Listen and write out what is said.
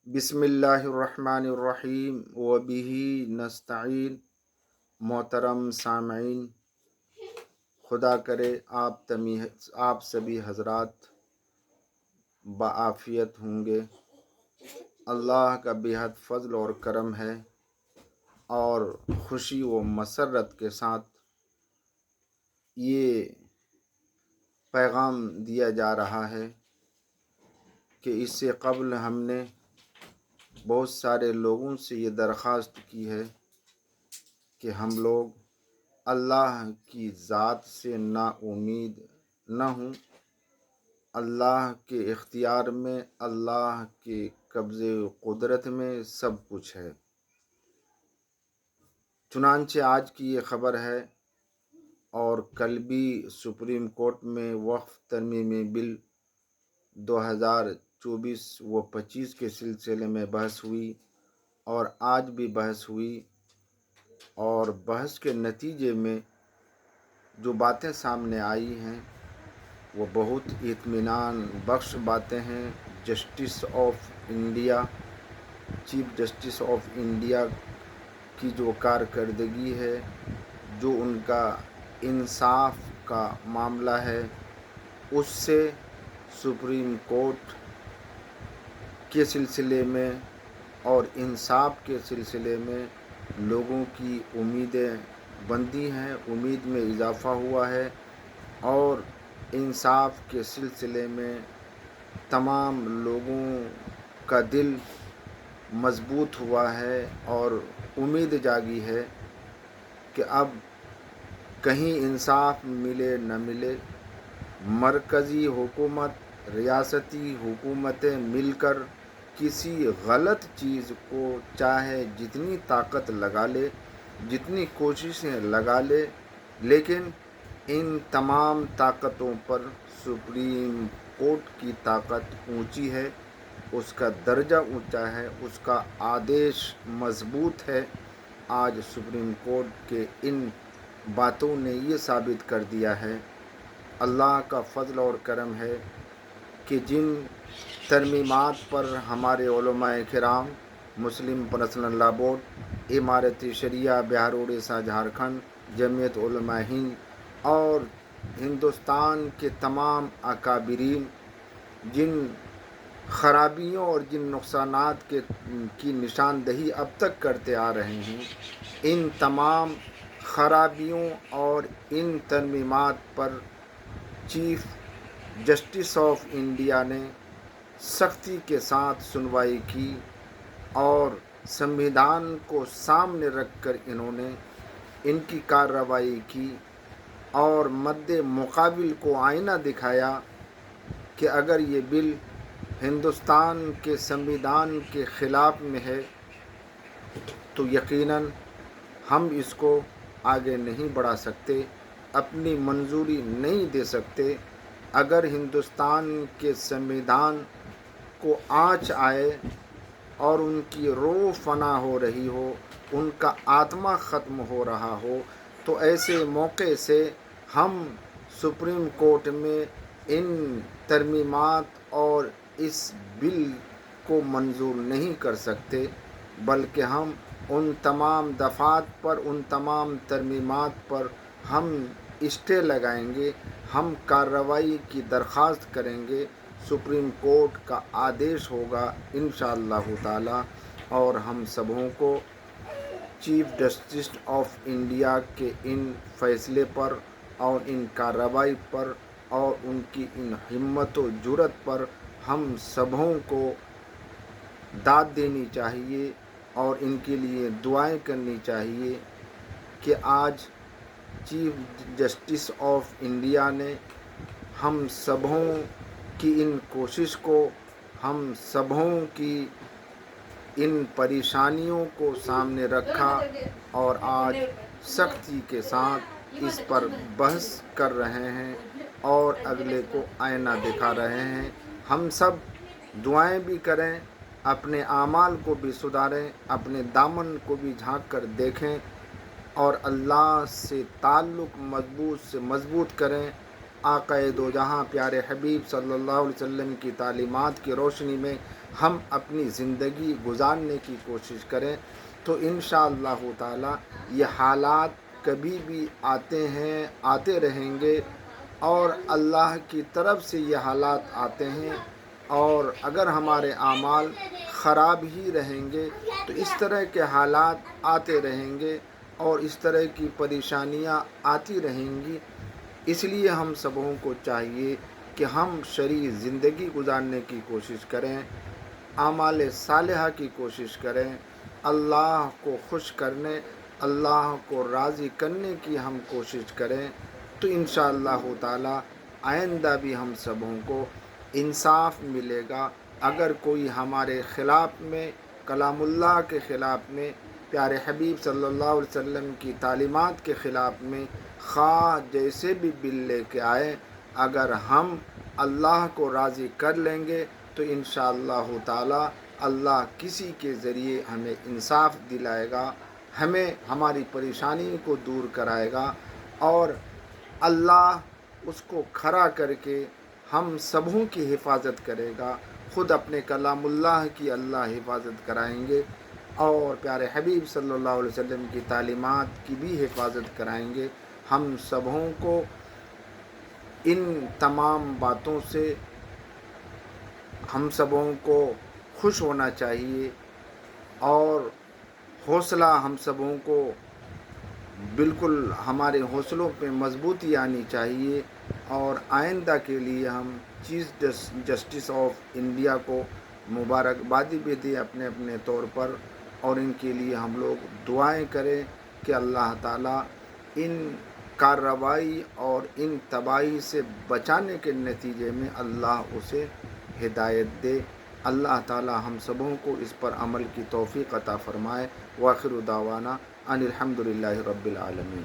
बिस्मिल्लाहिर्रहमानिर्रहीम व बिही नस्तईन। मोहतरम सामईन, खुदा करे आप सभी हजरात बाआफियत होंगे। अल्लाह का बेहद फ़ज़ल और करम है और खुशी व मसरत के साथ ये पैगाम दिया जा रहा है कि इससे क़ब्ल हमने बहुत सारे लोगों से ये दरख्वास्त की है कि हम लोग अल्लाह की ज़ात से ना उम्मीद न हूँ। अल्लाह के इख्तियार में, अल्लाह के कब्ज़े कुदरत में सब कुछ है। चुनांचे आज की ये ख़बर है और कल भी सुप्रीम कोर्ट में वक्फ तरमीमी बिल 2024 व 25 के सिलसिले में बहस हुई और आज भी बहस हुई और बहस के नतीजे में जो बातें सामने आई हैं वो बहुत इत्मीनान बख्श बातें हैं। Justice of India, chief justice of India की जो कारकर्दगी है, जो उनका इंसाफ का मामला है, उससे सुप्रीम कोर्ट के सिलसिले में और इंसाफ के सिलसिले में लोगों की उम्मीदें बंधी हैं, उम्मीद में इजाफ़ा हुआ है और इंसाफ के सिलसिले में तमाम लोगों का दिल मजबूत हुआ है और उम्मीद जागी है कि अब कहीं इंसाफ मिले न मिले, मरकज़ी हुकूमत, रियासती हुकूमतें मिलकर किसी गलत चीज़ को चाहे जितनी ताकत लगा ले, जितनी कोशिशें लगा ले, लेकिन इन तमाम ताकतों पर सुप्रीम कोर्ट की ताकत ऊंची है, उसका दर्जा ऊंचा है, उसका आदेश मजबूत है। आज सुप्रीम कोर्ट के इन बातों ने ये साबित कर दिया है। अल्लाह का फ़ज़ल और करम है कि जिन तरमीमात पर हमारे उलमाए किराम, मुस्लिम पर्सनल लॉ बोर्ड, इमारत शरिया बिहार उड़ीसा झारखंड, जमीयत उलमा हिंद और हिंदुस्तान के तमाम अकाबिरीन जिन खराबियों और जिन नुकसानात की निशानदही अब तक करते आ रहे हैं, इन तमाम खराबियों और इन तरमीमात पर चीफ जस्टिस ऑफ इंडिया ने सख्ती के साथ सुनवाई की और संविधान को सामने रखकर इन्होंने इनकी कार्रवाई की और मद्दे मुकाबिल को आईना दिखाया कि अगर ये बिल हिंदुस्तान के संविधान के ख़िलाफ़ में है तो यकीनन हम इसको आगे नहीं बढ़ा सकते, अपनी मंजूरी नहीं दे सकते। अगर हिंदुस्तान के संविधान को आँच आए और उनकी रूह फना हो रही हो, उनका आत्मा ख़त्म हो रहा हो, तो ऐसे मौके से हम सुप्रीम कोर्ट में इन तरमीमात और इस बिल को मंजूर नहीं कर सकते, बल्कि हम उन तमाम दफ़ात पर, उन तमाम तरमीमात पर हम स्टे लगाएंगे, हम कार्रवाई की दरख्वास्त करेंगे। सुप्रीम कोर्ट का आदेश होगा इंशाअल्लाह ताला और हम सबों को चीफ जस्टिस ऑफ इंडिया के इन फैसले पर और इन कार्रवाई पर और उनकी इन हिम्मत व जुर्रत पर हम सबों को दाद देनी चाहिए और इनके लिए दुआएं करनी चाहिए कि आज चीफ जस्टिस ऑफ इंडिया ने हम सबों की इन कोशिश को, हम सबों की इन परेशानियों को सामने रखा और आज सख्ती के साथ इस पर बहस कर रहे हैं और अगले को आईना दिखा रहे हैं। हम सब दुआएं भी करें, अपने आमाल को भी सुधारें, अपने दामन को भी झांक कर देखें और अल्लाह से ताल्लुक़ मजबूत से मजबूत करें। आक़ाए दो जहां प्यारे हबीब सल्लल्लाहु अलैहि वसल्लम की तालीमात की रोशनी में ہم اپنی زندگی گزارنے کی کوشش کریں تو انشاءاللہ تعالی یہ حالات کبھی بھی آتے ہیں، آتے رہیں گے، اور اللہ کی طرف سے یہ حالات آتے ہیں، اور اگر ہمارے اعمال خراب ہی رہیں گے تو اس طرح کے حالات آتے رہیں گے اور اس طرح کی پریشانیاں آتی رہیں گی۔ اس لیے ہم سبوں کو چاہیے کہ ہم شرعی زندگی گزارنے کی کوشش کریں، اعمال صالحہ کی کوشش کریں، اللہ کو خوش کرنے، اللہ کو راضی کرنے کی ہم کوشش کریں، تو انشاءاللہ تعالی آئندہ بھی ہم سبوں کو انصاف ملے گا۔ اگر کوئی ہمارے خلاف میں، کلام اللہ کے خلاف میں، پیارے حبیب صلی اللہ علیہ وسلم کی تعلیمات کے خلاف میں خواہ جیسے بھی بل لے کے آئے، اگر ہم اللہ کو راضی کر لیں گے تو انشاءاللہ تعالی اللہ کسی کے ذریعے ہمیں انصاف دلائے گا، ہمیں ہماری پریشانی کو دور کرائے گا، اور اللہ اس کو کھڑا کر کے ہم سبوں کی حفاظت کرے گا۔ خود اپنے کلام اللہ کی اللہ حفاظت کرائیں گے، اور پیارے حبیب صلی اللہ علیہ وسلم کی تعلیمات کی بھی حفاظت کرائیں گے۔ ہم سبوں کو ان تمام باتوں سے ہم سبوں کو خوش ہونا چاہیے، اور حوصلہ ہم سبوں کو بالکل ہمارے حوصلوں پہ مضبوطی آنی چاہیے، اور آئندہ کے لیے ہم چیف جسٹس آف انڈیا کو مبارکبادی بھی دیں اپنے اپنے طور پر، اور ان کے لیے ہم لوگ دعائیں کریں کہ اللہ تعالیٰ ان کارروائی اور ان تباہی سے بچانے کے نتیجے میں اللہ اسے ہدایت دے۔ اللہ تعالی ہم سبوں کو اس پر عمل کی توفیق عطا فرمائے۔ وآخر دعوانا ان الحمد للہ رب العالمین۔